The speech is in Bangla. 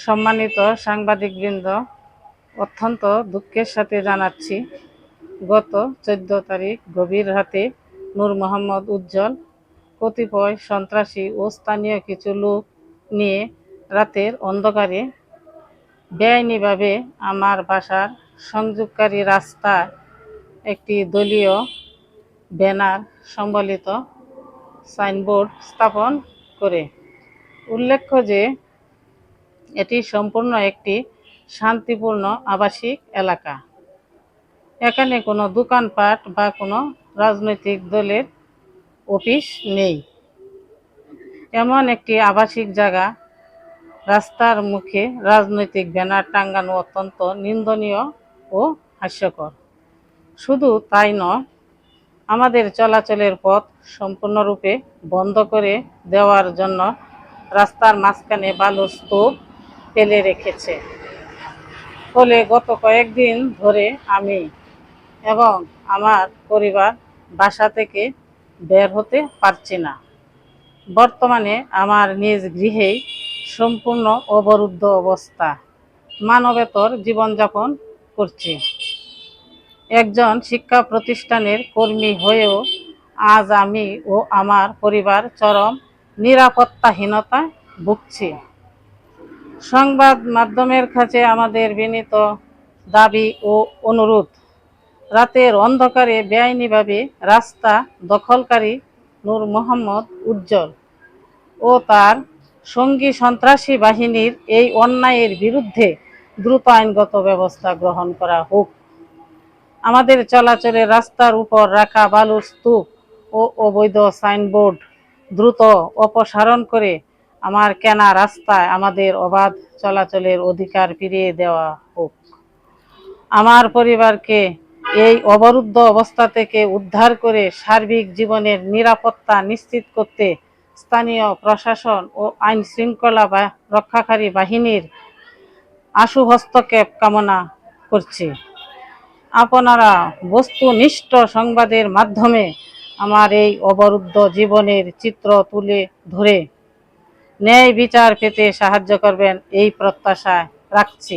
সম্মানিত সাংবাদিকবৃন্দ, অত্যন্ত দুঃখের সাথে জানাচ্ছি, গত 14 তারিখ গভীর রাতে নূর মোহাম্মদ উজ্জ্বল কতিপয় সন্ত্রাসী ও স্থানীয় কিছু লোক নিয়ে রাতের অন্ধকারে বেআইনিভাবে আমার বাসার সংযোগকারী রাস্তায় একটি দলীয় ব্যানার সম্বলিত সাইনবোর্ড স্থাপন করে। উল্লেখ্য যে এটি সম্পূর্ণ একটি শান্তিপূর্ণ আবাসিক এলাকা। এখানে কোনো দোকানপাট বা কোনো রাজনৈতিক দলের অফিস নেই। এমন একটি আবাসিক জায়গা রাস্তার মুখে রাজনৈতিক ব্যানার টাঙ্গানো অত্যন্ত নিন্দনীয় ও হাস্যকর। শুধু তাই নয়, আমাদের চলাচলের পথ সম্পূর্ণরূপে বন্ধ করে দেওয়ার জন্য রাস্তার মাঝখানে বালুর স্তূপ ফেলে রেখেছে। ফলে গত কয়েকদিন ধরে আমি এবং আমার পরিবার বাসা থেকে বের হতে পারছি না। বর্তমানে আমার নিজ গৃহেই সম্পূর্ণ অবরুদ্ধ অবস্থা মানবেতর জীবনযাপন করছি। একজন শিক্ষা প্রতিষ্ঠানের কর্মী হয়েও আজ আমি ও আমার পরিবার চরম নিরাপত্তাহীনতায় ভুগছি। সংবাদ মাধ্যমের কাছে আমাদের বিনীত দাবি ও অনুরোধ, রাতের অন্ধকারে বেআইনিভাবে রাস্তা দখলকারী নূর মোহাম্মদ উজ্জ্বল ও তার সঙ্গী সন্ত্রাসী বাহিনীর এই অন্যায়ের বিরুদ্ধে দ্রুত আইনগত ব্যবস্থা গ্রহণ করা হোক। আমাদের চলাচলের রাস্তার উপর রাখা বালুর স্তূপ ও অবৈধ সাইনবোর্ড দ্রুত অপসারণ করে আমার কেনা রাস্তায় আমাদের অবাধ চলাচলের অধিকার ফিরিয়ে দেওয়া হোক। আমার পরিবারকে এই অবরুদ্ধ অবস্থা থেকে উদ্ধার করে সার্বিক জীবনের নিরাপত্তা নিশ্চিত করতে স্থানীয় প্রশাসন ও আইন শৃঙ্খলা রক্ষাকারী বাহিনীর আশু হস্তক্ষেপ কামনা করছি। আপনারা বস্তুনিষ্ঠ সংবাদের মাধ্যমে আমার এই অবরুদ্ধ জীবনের চিত্র তুলে ধরে ন্যায় বিচার পেতে সাহায্য করবেন এই প্রত্যাশা রাখছি।